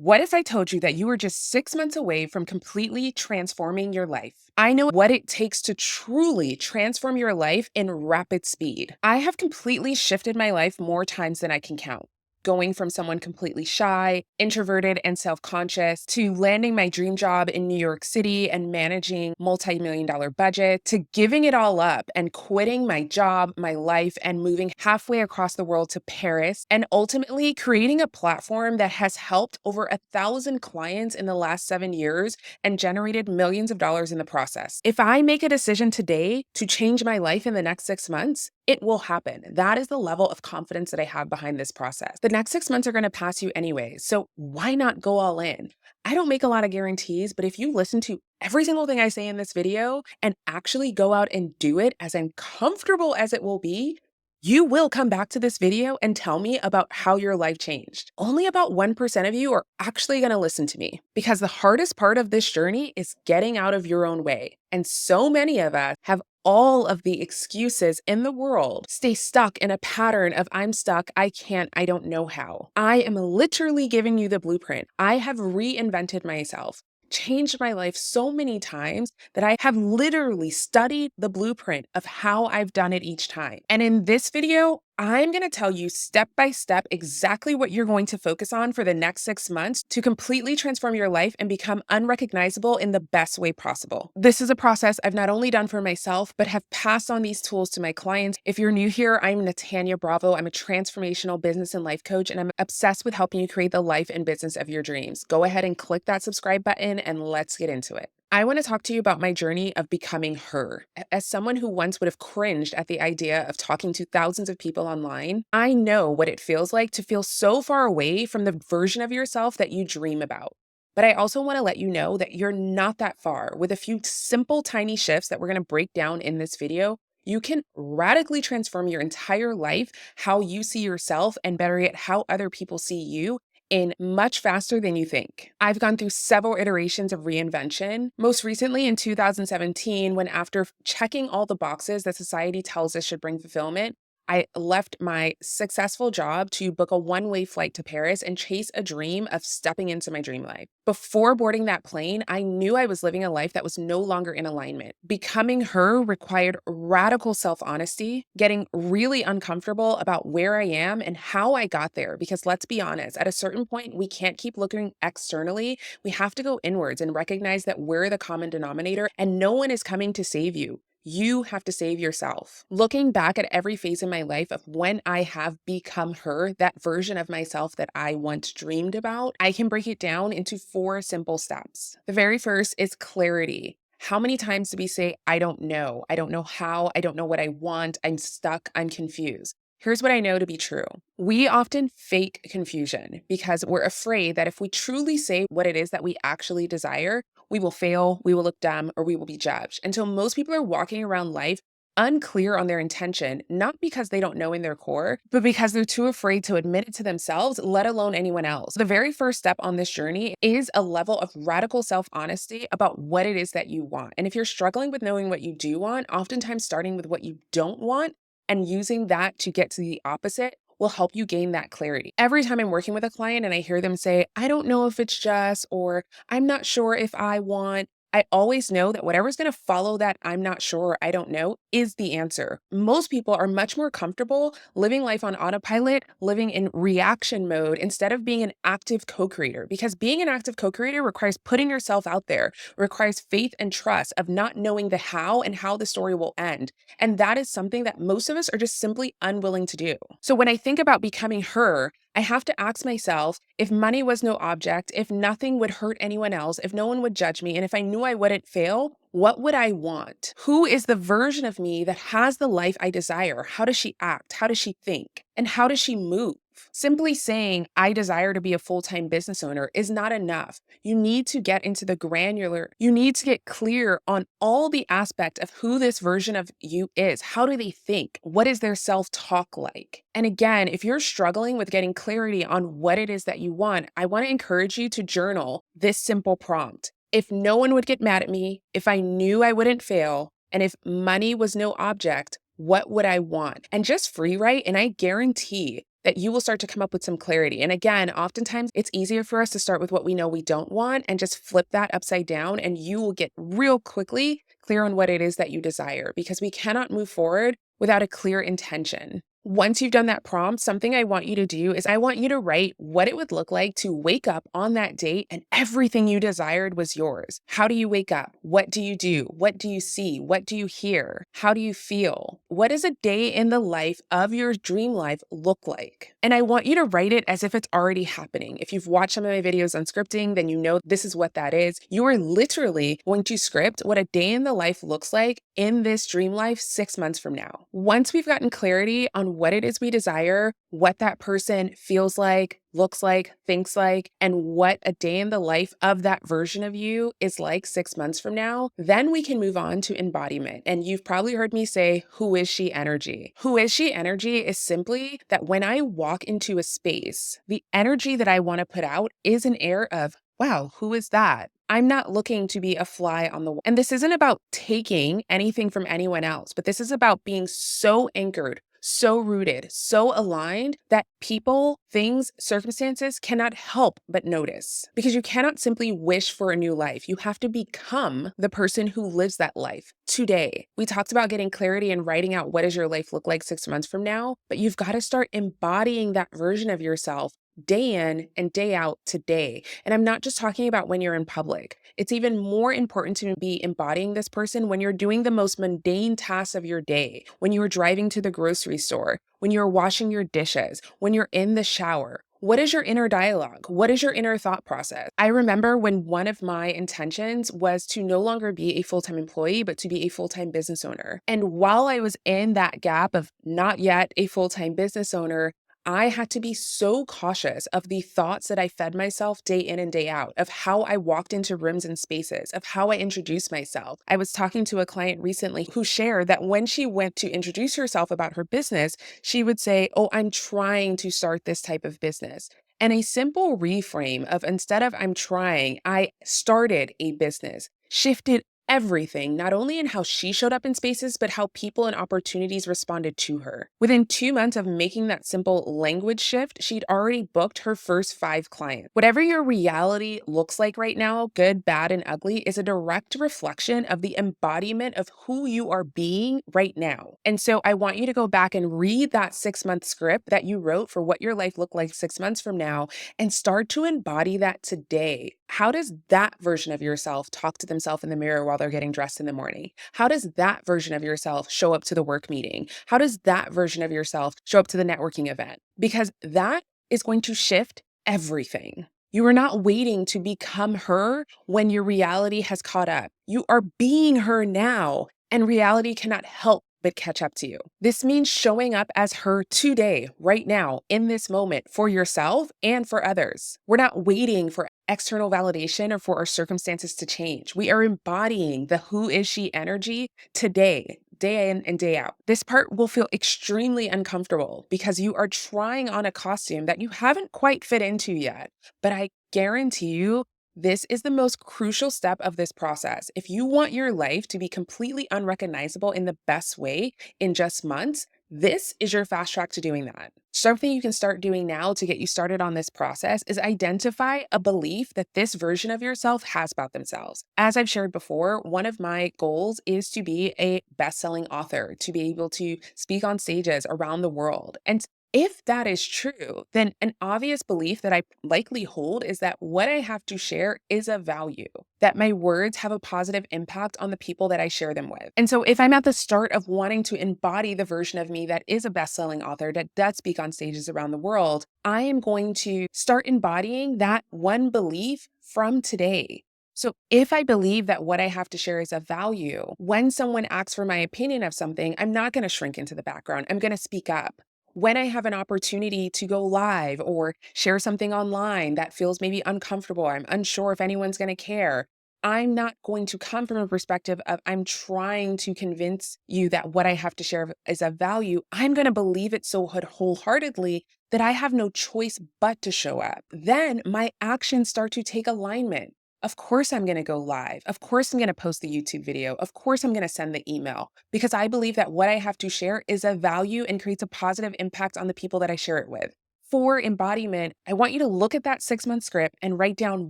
What if I told you that you were just 6 months away from completely transforming your life? I know what it takes to truly transform your life in rapid speed. I have completely shifted my life more times than I can count. Going from someone completely shy, introverted, and self conscious to landing my dream job in New York City and managing multi-million dollar budget to giving it all up and quitting my job, my life, and moving halfway across the world to Paris and ultimately creating a platform that has helped over 1,000 clients in the last 7 years and generated millions of dollars in the process. If I make a decision today to change my life in the next 6 months, it will happen. That is the level of confidence that I have behind this process. The next 6 months are going to pass you anyway, so why not go all in? I don't make a lot of guarantees, but if you listen to every single thing I say in this video and actually go out and do it, as uncomfortable as it will be, you will come back to this video and tell me about how your life changed. Only about 1% of you are actually going to listen to me because the hardest part of this journey is getting out of your own way. And so many of us have all of the excuses in the world, stay stuck in a pattern of I'm stuck, I can't, I don't know how. I am literally giving you the blueprint. I have reinvented myself, changed my life so many times that I have literally studied the blueprint of how I've done it each time. And in this video, I'm going to tell you step by step exactly what you're going to focus on for the next 6 months to completely transform your life and become unrecognizable in the best way possible. This is a process I've not only done for myself, but have passed on these tools to my clients. If you're new here, I'm Natanya Bravo. I'm a transformational business and life coach, and I'm obsessed with helping you create the life and business of your dreams. Go ahead and click that subscribe button and let's get into it. I want to talk to you about my journey of becoming her. As someone who once would have cringed at the idea of talking to thousands of people online, I know what it feels like to feel so far away from the version of yourself that you dream about. But I also want to let you know that you're not that far. With a few simple, tiny shifts that we're going to break down in this video, you can radically transform your entire life, how you see yourself, and better yet, how other people see you in much faster than you think. I've gone through several iterations of reinvention, most recently in 2017, when after checking all the boxes that society tells us should bring fulfillment, I left my successful job to book a one-way flight to Paris and chase a dream of stepping into my dream life. Before boarding that plane, I knew I was living a life that was no longer in alignment. Becoming her required radical self-honesty, getting really uncomfortable about where I am and how I got there. Because let's be honest, at a certain point, we can't keep looking externally. We have to go inwards and recognize that we're the common denominator and no one is coming to save you. You have to save yourself. Looking back at every phase in my life of when I have become her, that version of myself that I once dreamed about, I can break it down into 4 simple steps. The very first is clarity. How many times do we say, I don't know how, I don't know what I want, I'm stuck, I'm confused? Here's what I know to be true. We often fake confusion because we're afraid that if we truly say what it is that we actually desire, we will fail, we will look dumb, or we will be judged. And so most people are walking around life unclear on their intention, not because they don't know in their core, but because they're too afraid to admit it to themselves, let alone anyone else. The very first step on this journey is a level of radical self-honesty about what it is that you want. And if you're struggling with knowing what you do want, oftentimes starting with what you don't want and using that to get to the opposite will help you gain that clarity. Every time I'm working with a client and I hear them say, I don't know if it's just, or I'm not sure if I want, I always know that whatever's going to follow that I'm not sure or I don't know is the answer. Most people are much more comfortable living life on autopilot, living in reaction mode instead of being an active co-creator, because being an active co-creator requires putting yourself out there, requires faith and trust of not knowing the how and how the story will end. And that is something that most of us are just simply unwilling to do. So when I think about becoming her, I have to ask myself, if money was no object, if nothing would hurt anyone else, if no one would judge me, and if I knew I wouldn't fail, what would I want? Who is the version of me that has the life I desire? How does she act? How does she think? And how does she move? Simply saying, I desire to be a full-time business owner is not enough. You need to get into the granular. You need to get clear on all the aspect of who this version of you is. How do they think? What is their self-talk like? And again, if you're struggling with getting clarity on what it is that you want, I want to encourage you to journal this simple prompt. If no one would get mad at me, if I knew I wouldn't fail, and if money was no object, what would I want? And just free write, and I guarantee that you will start to come up with some clarity. And again, oftentimes it's easier for us to start with what we know we don't want and just flip that upside down, and you will get real quickly clear on what it is that you desire, because we cannot move forward without a clear intention. Once you've done that prompt, something I want you to do is I want you to write what it would look like to wake up on that date and everything you desired was yours. How do you wake up? What do you do? What do you see? What do you hear? How do you feel? What does a day in the life of your dream life look like? And I want you to write it as if it's already happening. If you've watched some of my videos on scripting, then you know this is what that is. You are literally going to script what a day in the life looks like in this dream life 6 months from now. Once we've gotten clarity on what it is we desire, what that person feels like, looks like, thinks like, and what a day in the life of that version of you is like 6 months from now, then we can move on to embodiment. And you've probably heard me say, who is she energy? Who is she energy is simply that when I walk into a space, the energy that I want to put out is an air of, wow, who is that? I'm not looking to be a fly on the wall. And this isn't about taking anything from anyone else, but this is about being so anchored, so rooted, so aligned that people, things, circumstances cannot help but notice. Because you cannot simply wish for a new life. You have to become the person who lives that life today. We talked about getting clarity and writing out what does your life look like 6 months from now, but you've got to start embodying that version of yourself day in and day out today. And I'm not just talking about when you're in public. It's even more important to be embodying this person when you're doing the most mundane tasks of your day, when you're driving to the grocery store, when you're washing your dishes, when you're in the shower. What is your inner dialogue? What is your inner thought process? I remember when one of my intentions was to no longer be a full-time employee, but to be a full-time business owner. And while I was in that gap of not yet a full-time business owner, I had to be so cautious of the thoughts that I fed myself day in and day out, of how I walked into rooms and spaces, of how I introduced myself. I was talking to a client recently who shared that when she went to introduce herself about her business, she would say, "Oh, I'm trying to start this type of business." And a simple reframe of instead of I'm trying, I started a business, shifted everything, not only in how she showed up in spaces, but how people and opportunities responded to her. Within 2 months of making that simple language shift, she'd already booked her first 5 clients. Whatever your reality looks like right now, good, bad, and ugly, is a direct reflection of the embodiment of who you are being right now. And so I want you to go back and read that 6-month script that you wrote for what your life looked like 6 months from now and start to embody that today. How does that version of yourself talk to themselves in the mirror while they're getting dressed in the morning? How does that version of yourself show up to the work meeting? How does that version of yourself show up to the networking event? Because that is going to shift everything. You are not waiting to become her when your reality has caught up. You are being her now, and reality cannot help but catch up to you. This means showing up as her today, right now, in this moment, for yourself and for others. We're not waiting for external validation or for our circumstances to change. We are embodying the who is she energy today, day in and day out. This part will feel extremely uncomfortable because you are trying on a costume that you haven't quite fit into yet. But I guarantee you, this is the most crucial step of this process. If you want your life to be completely unrecognizable in the best way in just months, this is your fast track to doing that. Something you can start doing now to get you started on this process is identify a belief that this version of yourself has about themselves. As I've shared before, one of my goals is to be a best-selling author, to be able to speak on stages around the world. And if that is true, then an obvious belief that I likely hold is that what I have to share is of value, that my words have a positive impact on the people that I share them with. And so if I'm at the start of wanting to embody the version of me that is a best-selling author that does speak on stages around the world, I am going to start embodying that one belief from today. So if I believe that what I have to share is of value, when someone asks for my opinion of something, I'm not going to shrink into the background. I'm going to speak up. When I have an opportunity to go live or share something online that feels maybe uncomfortable, I'm unsure if anyone's going to care, I'm not going to come from a perspective of I'm trying to convince you that what I have to share is of value. I'm going to believe it so wholeheartedly that I have no choice but to show up. Then my actions start to take alignment. Of course, I'm going to go live. Of course, I'm going to post the YouTube video. Of course, I'm going to send the email because I believe that what I have to share is of value and creates a positive impact on the people that I share it with. For embodiment, I want you to look at that 6-month script and write down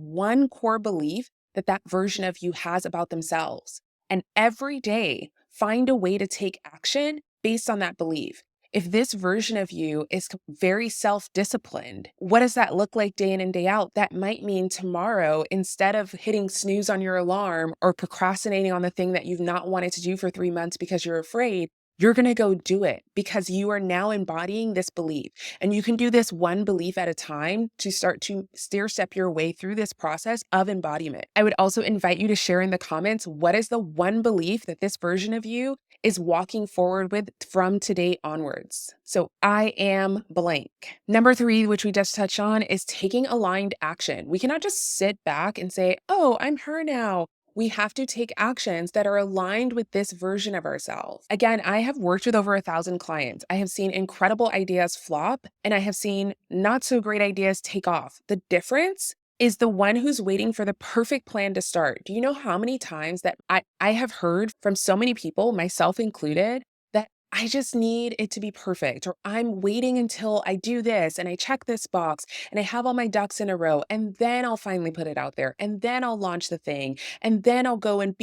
one core belief that that version of you has about themselves. And every day, find a way to take action based on that belief. If this version of you is very self disciplined, what does that look like day in and day out? That might mean tomorrow, instead of hitting snooze on your alarm or procrastinating on the thing that you've not wanted to do for 3 months because you're afraid, you're going to go do it because you are now embodying this belief. And you can do this one belief at a time to start to stair step your way through this process of embodiment. I would also invite you to share in the comments, what is the one belief that this version of you is walking forward with from today onwards? So I am blank. Number 3, which we just touched on, is taking aligned action. We cannot just sit back and say, oh, I'm her now. We have to take actions that are aligned with this version of ourselves. Again, I have worked with over 1,000 clients. I have seen incredible ideas flop, and I have seen not so great ideas take off. The difference is the one who's waiting for the perfect plan to start. Do you know how many times that I have heard from so many people, myself included, that I just need it to be perfect, or I'm waiting until I do this and I check this box and I have all my ducks in a row, and then I'll finally put it out there, and then I'll launch the thing, and then I'll go and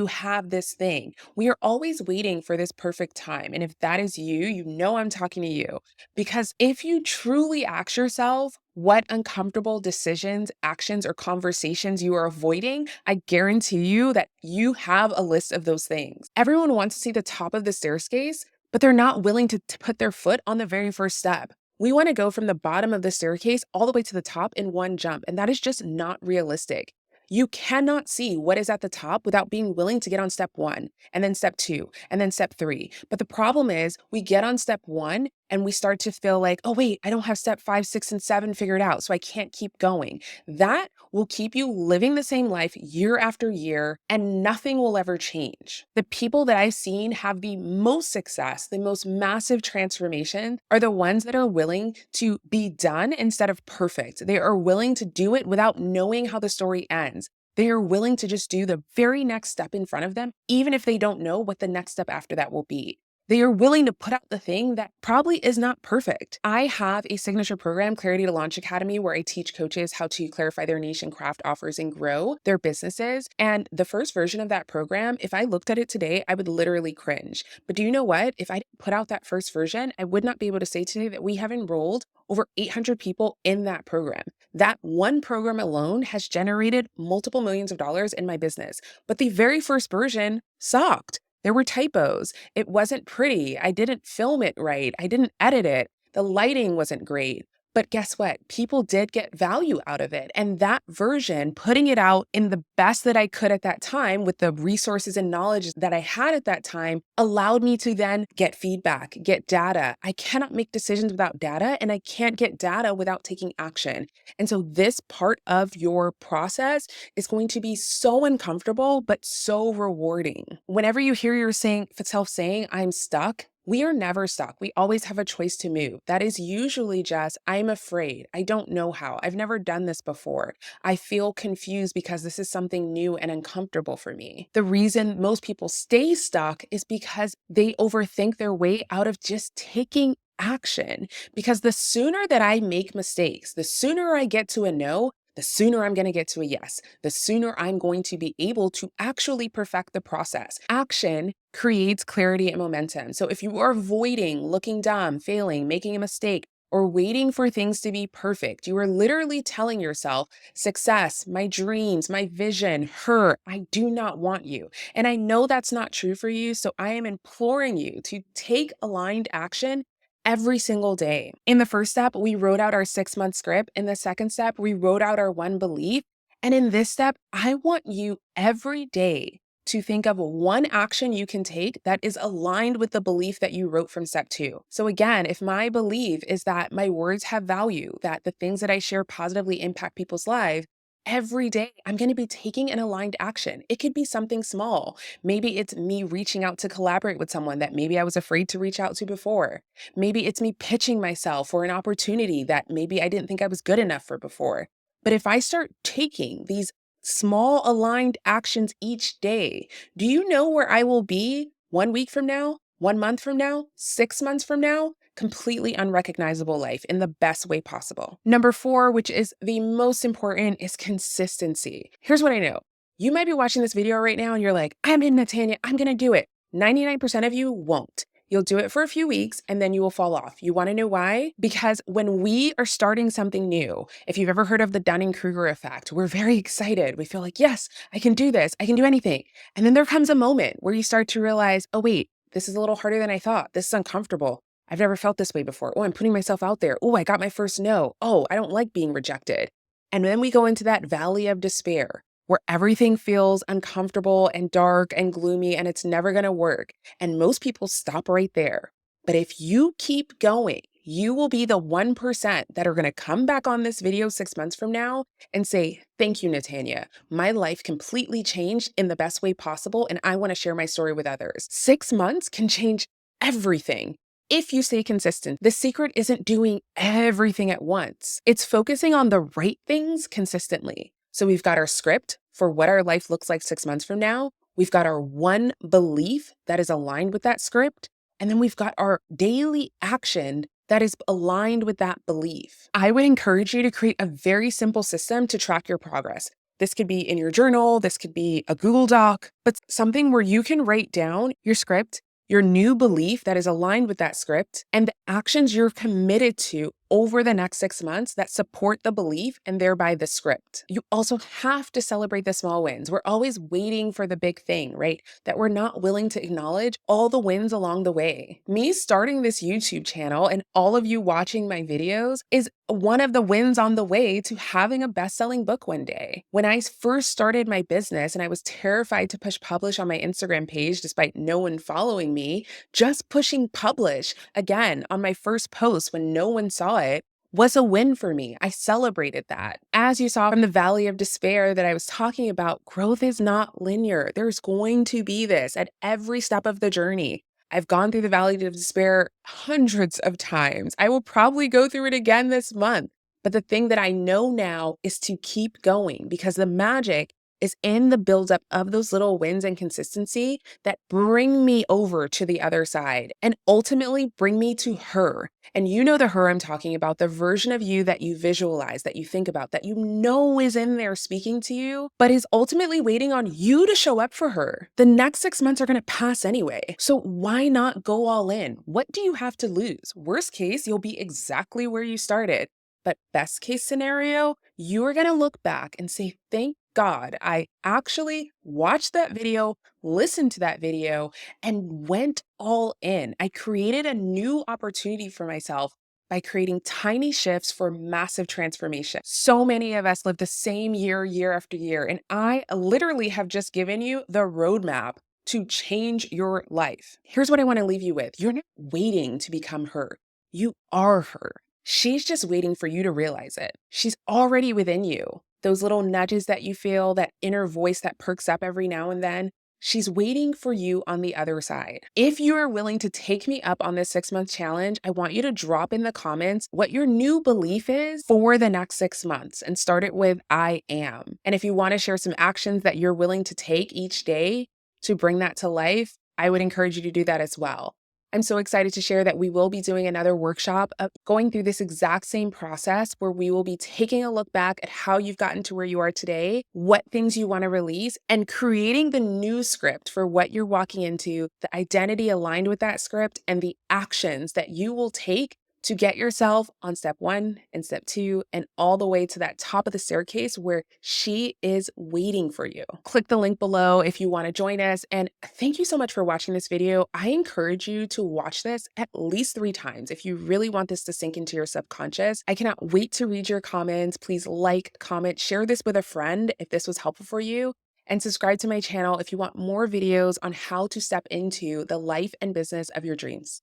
have this thing. We are always waiting for this perfect time. And if that is you, you know I'm talking to you. Because if you truly ask yourself, what uncomfortable decisions, actions, or conversations you are avoiding, I guarantee you that you have a list of those things. Everyone wants to see the top of the staircase, but they're not willing to put their foot on the very first step. We want to go from the bottom of the staircase all the way to the top in one jump, and that is just not realistic. You cannot see what is at the top without being willing to get on step 1, and then step 2, and then step 3. But the problem is we get on step 1 and we start to feel like, oh, wait, I don't have step 5, 6, and 7 figured out, so I can't keep going. That will keep you living the same life year after year, and nothing will ever change. The people that I've seen have the most success, the most massive transformation, are the ones that are willing to be done instead of perfect. They are willing to do it without knowing how the story ends. They are willing to just do the very next step in front of them, even if they don't know what the next step after that will be. They are willing to put out the thing that probably is not perfect. I have a signature program, Clarity to Launch Academy, where I teach coaches how to clarify their niche and craft offers and grow their businesses. And the first version of that program, if I looked at it today, I would literally cringe. But do you know what? If I didn't put out that first version, I would not be able to say today that we have enrolled over 800 people in that program. That one program alone has generated multiple millions of dollars in my business. But the very first version sucked. There were typos. It wasn't pretty. I didn't film it right. I didn't edit it. The lighting wasn't great. But guess what? People did get value out of it. And that version, putting it out in the best that I could at that time with the resources and knowledge that I had at that time, allowed me to then get feedback, get data. I cannot make decisions without data, and I can't get data without taking action. And so this part of your process is going to be so uncomfortable, but so rewarding. Whenever you hear yourself saying, I'm stuck, we are never stuck. We always have a choice to move. That is usually just, I'm afraid. I don't know how. I've never done this before. I feel confused because this is something new and uncomfortable for me. The reason most people stay stuck is because they overthink their way out of just taking action. Because the sooner that I make mistakes, the sooner I get to a no, the sooner I'm going to get to a yes, the sooner I'm going to be able to actually perfect the process. Action creates clarity and momentum. So if you are avoiding looking dumb, failing, making a mistake, or waiting for things to be perfect, you are literally telling yourself, success, my dreams, my vision, her, I do not want you. And I know that's not true for you. So I am imploring you to take aligned action every single day. In the first step, we wrote out our 6-month script. In the second step, we wrote out our one belief. And in this step, I want you every day to think of one action you can take that is aligned with the belief that you wrote from step 2. So again, if my belief is that my words have value, that the things that I share positively impact people's lives, every day I'm going to be taking an aligned action. It could be something small. Maybe it's me reaching out to collaborate with someone that maybe I was afraid to reach out to before. Maybe it's me pitching myself for an opportunity that maybe I didn't think I was good enough for before. But if I start taking these Small aligned actions each day. Do you know where I will be 1 week from now, 1 month from now, 6 months from now? Completely unrecognizable life in the best way possible. Number four, which is the most important, is consistency. Here's what I know. You might be watching this video right now and you're like, I'm in, Natanya, I'm gonna do it. 99% of you won't. You'll do it for a few weeks and then you will fall off. You wanna know why? Because when we are starting something new, if you've ever heard of the Dunning-Kruger effect, we're very excited. We feel like, yes, I can do this. I can do anything. And then there comes a moment where you start to realize, oh, wait, this is a little harder than I thought. This is uncomfortable. I've never felt this way before. Oh, I'm putting myself out there. Oh, I got my first no. Oh, I don't like being rejected. And then we go into that valley of despair where everything feels uncomfortable and dark and gloomy and it's never going to work. And most people stop right there. But if you keep going, you will be the 1% that are going to come back on this video 6 months from now and say, thank you, Natanya. My life completely changed in the best way possible, and I want to share my story with others. 6 months can change everything. If you stay consistent, the secret isn't doing everything at once. It's focusing on the right things consistently. So we've got our script for what our life looks like 6 months from now. We've got our one belief that is aligned with that script. And then we've got our daily action that is aligned with that belief. I would encourage you to create a very simple system to track your progress. This could be in your journal, this could be a Google Doc, but something where you can write down your script, your new belief that is aligned with that script, and the actions you're committed to over the next 6 months that support the belief and thereby the script. You also have to celebrate the small wins. We're always waiting for the big thing, right? That we're not willing to acknowledge all the wins along the way. Me starting this YouTube channel and all of you watching my videos is one of the wins on the way to having a best-selling book one day. When I first started my business and I was terrified to push publish on my Instagram page despite no one following me, just pushing publish again on my first post when no one saw it was a win for me. I celebrated that. As you saw from the valley of despair that I was talking about, growth is not linear. There's going to be this at every step of the journey. I've gone through the valley of despair hundreds of times. I will probably go through it again this month. But the thing that I know now is to keep going because the magic is in the buildup of those little wins and consistency that bring me over to the other side and ultimately bring me to her. And you know the her I'm talking about, the version of you that you visualize, that you think about, that you know is in there speaking to you, but is ultimately waiting on you to show up for her. The next 6 months are going to pass anyway. So why not go all in? What do you have to lose? Worst case, you'll be exactly where you started. But best case scenario, you are going to look back and say, thank God, I actually watched that video, listened to that video, and went all in. I created a new opportunity for myself by creating tiny shifts for massive transformation. So many of us live the same year after year, and I literally have just given you the roadmap to change your life. Here's what I want to leave you with. You're not waiting to become her. You are her. She's just waiting for you to realize it. She's already within you. Those little nudges that you feel, that inner voice that perks up every now and then, she's waiting for you on the other side. If you are willing to take me up on this 6-month challenge, I want you to drop in the comments what your new belief is for the next 6 months and start it with I am. And if you want to share some actions that you're willing to take each day to bring that to life, I would encourage you to do that as well. I'm so excited to share that we will be doing another workshop of going through this exact same process where we will be taking a look back at how you've gotten to where you are today, what things you want to release, and creating the new script for what you're walking into, the identity aligned with that script, and the actions that you will take to get yourself on step 1 and step 2 and all the way to that top of the staircase where she is waiting for you. Click the link below if you want to join us. And thank you so much for watching this video. I encourage you to watch this at least 3 times if you really want this to sink into your subconscious. I cannot wait to read your comments. Please like, comment, share this with a friend if this was helpful for you. And subscribe to my channel if you want more videos on how to step into the life and business of your dreams.